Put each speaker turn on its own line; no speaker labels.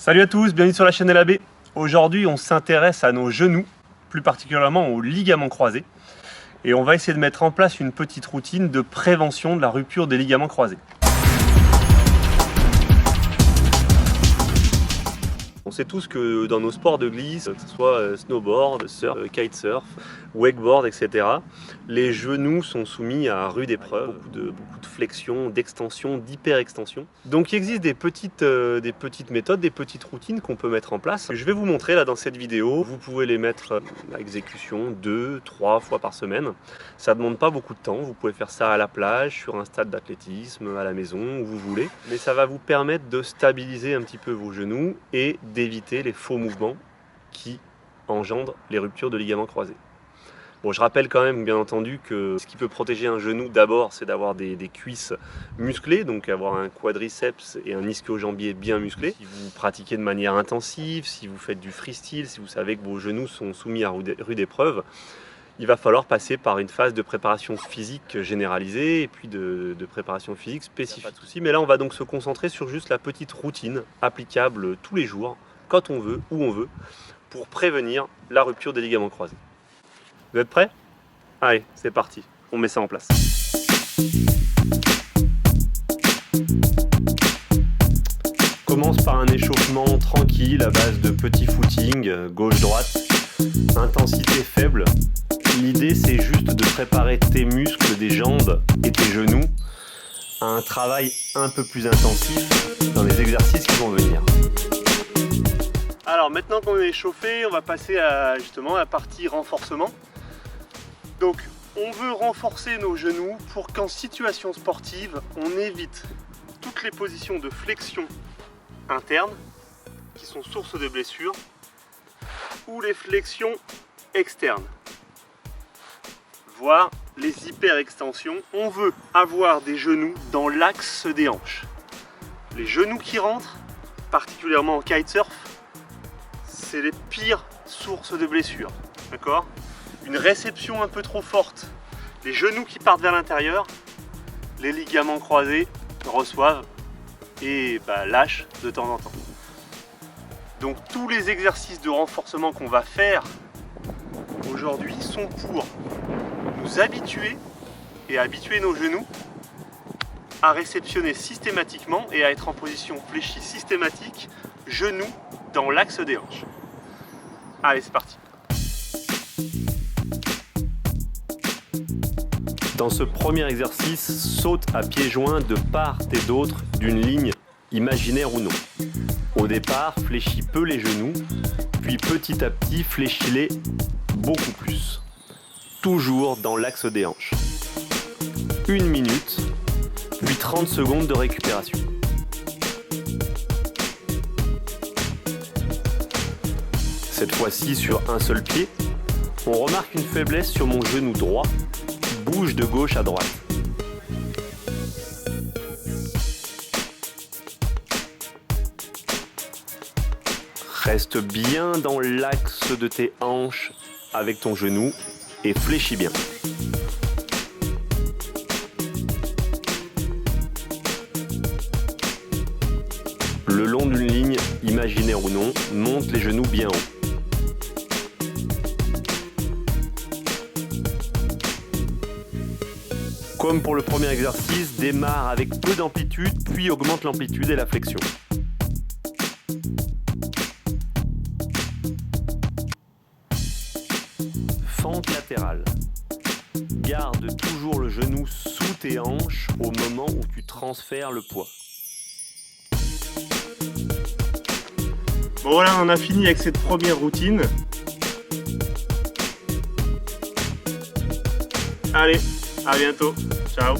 Salut à tous, bienvenue sur la chaîne LAB. Aujourd'hui on s'intéresse à nos genoux, plus particulièrement aux ligaments croisés. Et on va essayer de mettre en place une petite routine de prévention de la rupture des ligaments croisés. On sait tous que dans nos sports de glisse, que ce soit snowboard, surf, kitesurf, wakeboard, etc., les genoux sont soumis à rude épreuve, beaucoup de flexion, d'extension, d'hyperextension. Donc il existe des petites méthodes, des petites routines qu'on peut mettre en place. Je vais vous montrer là dans cette vidéo. Vous pouvez les mettre à exécution 2-3 fois par semaine. Ça ne demande pas beaucoup de temps. Vous pouvez faire ça à la plage, sur un stade d'athlétisme, à la maison, où vous voulez. Mais ça va vous permettre de stabiliser un petit peu vos genoux et d'éviter les faux mouvements qui engendrent les ruptures de ligaments croisés. Bon, je rappelle quand même, bien entendu, que ce qui peut protéger un genou d'abord, c'est d'avoir des cuisses musclées, donc avoir un quadriceps et un ischio-jambier bien musclés. Si vous pratiquez de manière intensive, si vous faites du freestyle, si vous savez que vos genoux sont soumis à rude épreuve, il va falloir passer par une phase de préparation physique généralisée et puis de préparation physique spécifique. Pas de souci, mais là on va donc se concentrer sur juste la petite routine applicable tous les jours, quand on veut, où on veut, pour prévenir la rupture des ligaments croisés. Vous êtes prêts? Allez, c'est parti, on met ça en place. Commence par un échauffement tranquille à base de petits footings, gauche-droite, intensité faible. L'idée c'est juste de préparer tes muscles des jambes et tes genoux à un travail un peu plus intensif dans les exercices qui vont venir. Alors maintenant qu'on est échauffé, on va passer à justement la partie renforcement. Donc on veut renforcer nos genoux pour qu'en situation sportive, on évite toutes les positions de flexion interne qui sont source de blessures ou les flexions externes, voire les hyperextensions. On veut avoir des genoux dans l'axe des hanches. Les genoux qui rentrent, particulièrement en kitesurf, c'est les pires sources de blessures. D'accord ? Une réception un peu trop forte, les genoux qui partent vers l'intérieur, les ligaments croisés reçoivent et lâchent de temps en temps. Donc tous les exercices de renforcement qu'on va faire aujourd'hui sont pour nous habituer et habituer nos genoux à réceptionner systématiquement et à être en position fléchie systématique, genoux dans l'axe des hanches. Allez, c'est parti. Dans ce premier exercice, saute à pieds joints de part et d'autre d'une ligne, imaginaire ou non. Au départ, fléchis peu les genoux, puis petit à petit, fléchis-les beaucoup plus. Toujours dans l'axe des hanches. 1 minute, puis 30 secondes de récupération. Cette fois-ci sur un seul pied, on remarque une faiblesse sur mon genou droit. Bouge de gauche à droite. Reste bien dans l'axe de tes hanches avec ton genou et fléchis bien. Le long d'une ligne, imaginaire ou non, monte les genoux bien haut. Comme pour le premier exercice, démarre avec peu d'amplitude, puis augmente l'amplitude et la flexion. Fente latérale. Garde toujours le genou sous tes hanches au moment où tu transfères le poids. Bon voilà, on a fini avec cette première routine. Allez, à bientôt. Ciao.